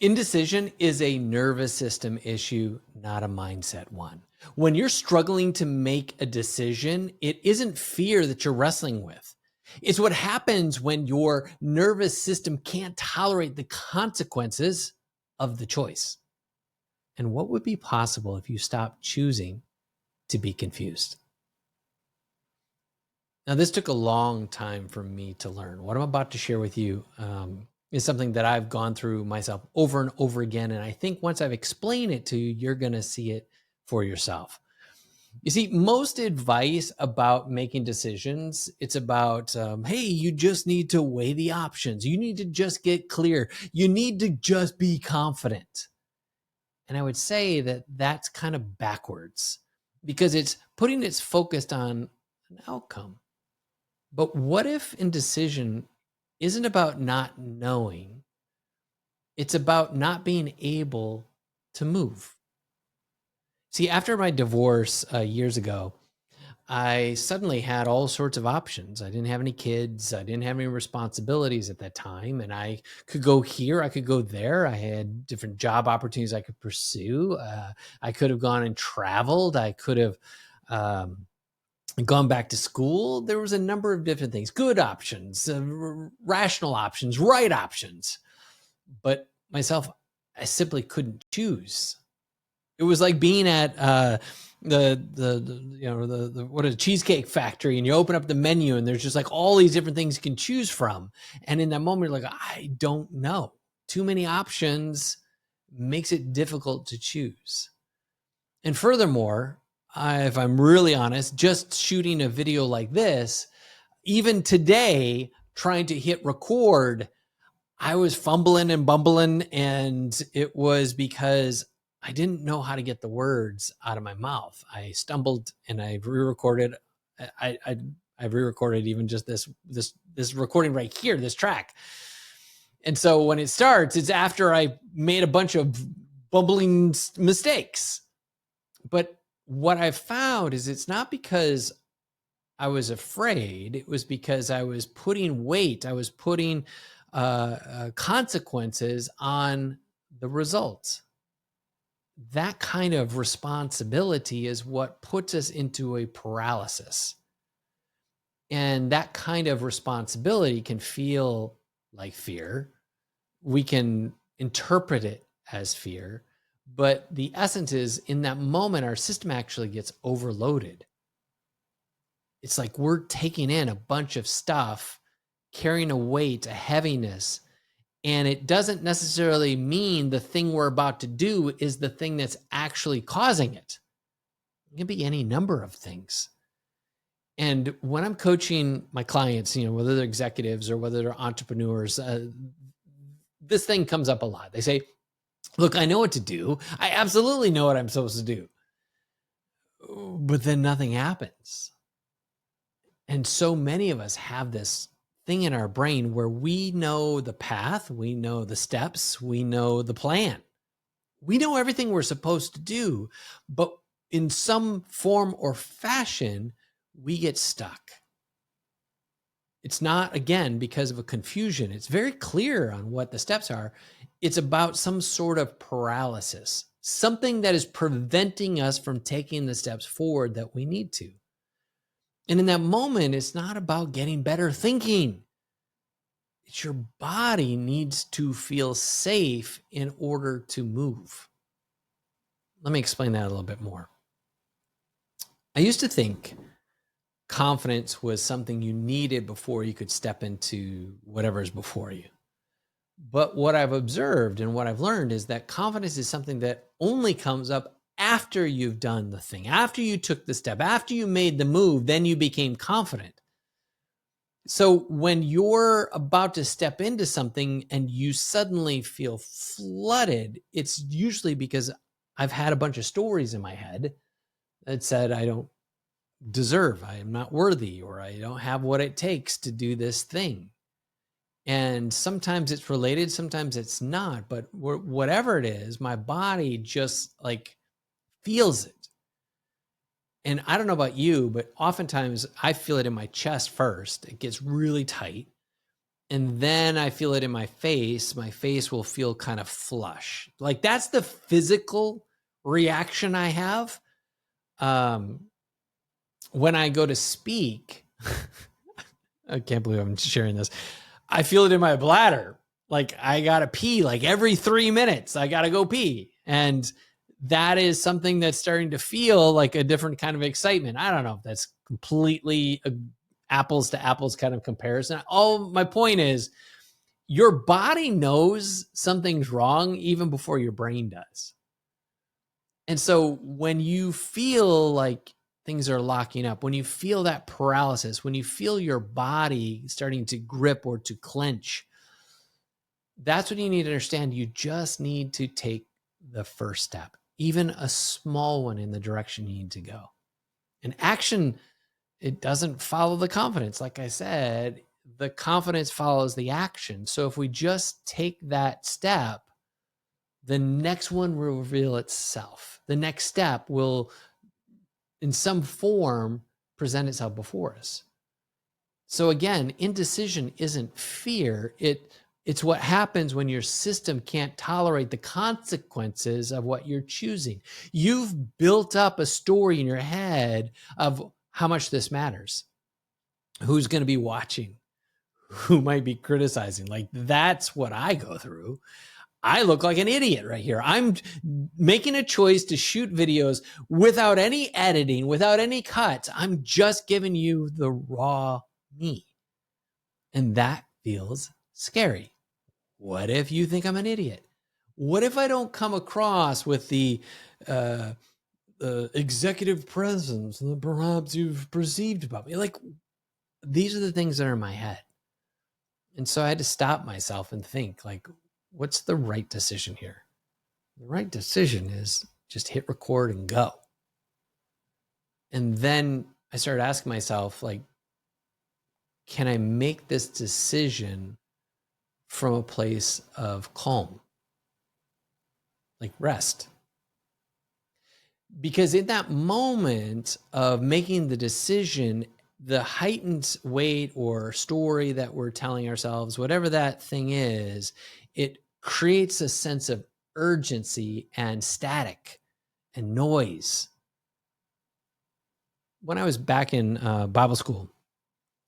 Indecision is a nervous system issue, not a mindset one. When you're struggling to make a decision, it isn't fear that you're wrestling with. It's what happens when your nervous system can't tolerate the consequences of the choice. And what would be possible if you stopped choosing to be confused? Now, this took a long time for me to learn. What I'm about to share with you is something that I've gone through myself over and over again. And I think once I've explained it to you, you're going to see it for yourself. You see, most advice about making decisions, it's about, hey, you just need to weigh the options. You need to just get clear. You need to just be confident. And I would say that that's kind of backwards because it's putting its focus on an outcome. But what if indecision isn't about not knowing? It's about not being able to move. See, after my divorce years ago, I suddenly had all sorts of options. I didn't have any kids. I didn't have any responsibilities at that time. And I could go here. I could go there. I had different job opportunities I could pursue. I could have gone and traveled. I could have gone back to school. There was a number of different things, good options, rational options, right options. But myself, I simply couldn't choose. It was like being at the Cheesecake Factory, and you open up the menu and there's just like all these different things you can choose from. And in that moment, you're like, I don't know. Too many options makes it difficult to choose. And furthermore, if I'm really honest, just shooting a video like this, even today, trying to hit record, I was fumbling and bumbling, and it was because I didn't know how to get the words out of my mouth. I stumbled and I re-recorded. I re-recorded even just this recording right here, this track. And so when it starts, it's after I made a bunch of bumbling mistakes. But what I found is it's not because I was afraid. It was because I was putting weight. I was putting consequences on the results. That kind of responsibility is what puts us into a paralysis. And that kind of responsibility can feel like fear. We can interpret it as fear. But the essence is, in that moment, our system actually gets overloaded. It's like we're taking in a bunch of stuff, carrying a weight, a heaviness, and it doesn't necessarily mean the thing we're about to do is the thing that's actually causing it. It can be any number of things. And when I'm coaching my clients, whether they're executives or whether they're entrepreneurs, this thing comes up a lot. They say, look, I know what to do. I absolutely know what I'm supposed to do. But then nothing happens. And so many of us have this thing in our brain where we know the path, we know the steps, we know the plan. We know everything we're supposed to do, but in some form or fashion, we get stuck. It's not, again, because of a confusion. It's very clear on what the steps are. It's about some sort of paralysis, something that is preventing us from taking the steps forward that we need to. And in that moment, it's not about getting better thinking. It's your body needs to feel safe in order to move. Let me explain that a little bit more. I used to think confidence was something you needed before you could step into whatever is before you. But what I've observed and what I've learned is that confidence is something that only comes up after you've done the thing, after you took the step, after you made the move, then you became confident. So when you're about to step into something and you suddenly feel flooded, it's usually because I've had a bunch of stories in my head that said, I don't deserve, I am not worthy, or I don't have what it takes to do this thing. And sometimes it's related, sometimes it's not, but whatever it is, my body just like feels it. And I don't know about you, but oftentimes I feel it in my chest first. It gets really tight. and then I feel it in my face will feel kind of flush. Like that's the physical reaction I have. When I go to speak, I can't believe I'm sharing this. I feel it in my bladder. Like I got to pee like every 3 minutes. I got to go pee. And that is something that's starting to feel like a different kind of excitement. I don't know if that's completely a apples to apples kind of comparison. Oh, my point is your body knows something's wrong even before your brain does. And so when you feel like things are locking up, when you feel that paralysis, when you feel your body starting to grip or to clench, that's what you need to understand. You just need to take the first step, even a small one in the direction you need to go. And action, it doesn't follow the confidence. Like I said, the confidence follows the action. So if we just take that step, the next one will reveal itself. The next step will, in some form, present itself before us. So again, indecision isn't fear. It's what happens when your system can't tolerate the consequences of what you're choosing. You've built up a story in your head of how much this matters, who's going to be watching, who might be criticizing. Like that's what I go through. I look like an idiot right here. I'm making a choice to shoot videos without any editing, without any cuts. I'm just giving you the raw me. And that feels scary. What if you think I'm an idiot? What if I don't come across with the executive presence that perhaps you've perceived about me? Like, these are the things that are in my head. And so I had to stop myself and think, like, what's the right decision here? The right decision is just hit record and go. And then I started asking myself, like, can I make this decision from a place of calm, like rest? Because in that moment of making the decision, the heightened weight or story that we're telling ourselves, whatever that thing is, it creates a sense of urgency and static and noise. When I was back in Bible school,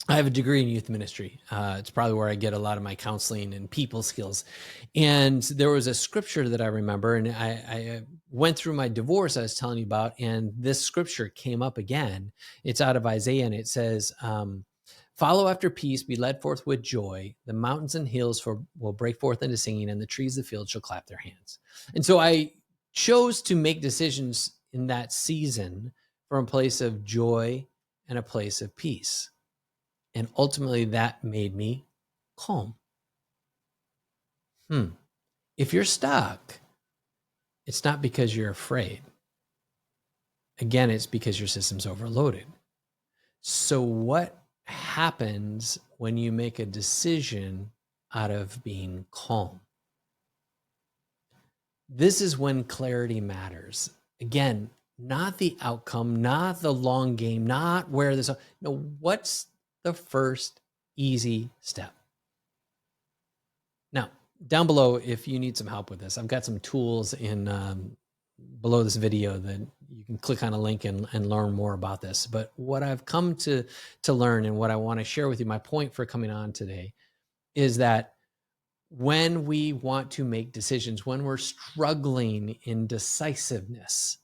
I have a degree in youth ministry. It's probably where I get a lot of my counseling and people skills. And there was a scripture that I remember, and I went through my divorce I was telling you about, and this scripture came up again. It's out of Isaiah, and it says, follow after peace, be led forth with joy. The mountains and hills will break forth into singing, and the trees of the field shall clap their hands. And so I chose to make decisions in that season from a place of joy and a place of peace. And ultimately, that made me calm. If you're stuck, it's not because you're afraid. Again, it's because your system's overloaded. So what happens when you make a decision out of being calm? This is when clarity matters. Again, not the outcome, not the long game, not where this. No, what's the first easy step? Now, down below, if you need some help with this, I've got some tools in below this video that you can click on a link and learn more about this. But what I've come to learn, and what I want to share with you, my point for coming on today, is that when we want to make decisions, when we're struggling in decisiveness,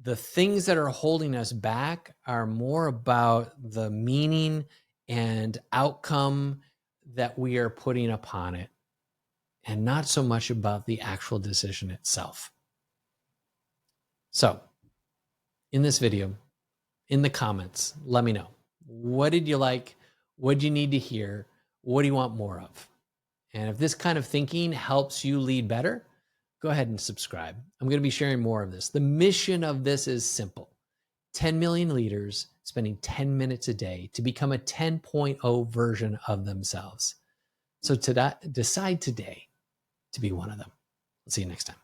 the things that are holding us back are more about the meaning and outcome that we are putting upon it, and not so much about the actual decision itself. So in this video, in the comments, let me know. What did you like? What do you need to hear? What do you want more of? And if this kind of thinking helps you lead better, go ahead and subscribe. I'm going to be sharing more of this. The mission of this is simple. 10 million leaders spending 10 minutes a day to become a 10.0 version of themselves. So decide today to be one of them. I'll see you next time.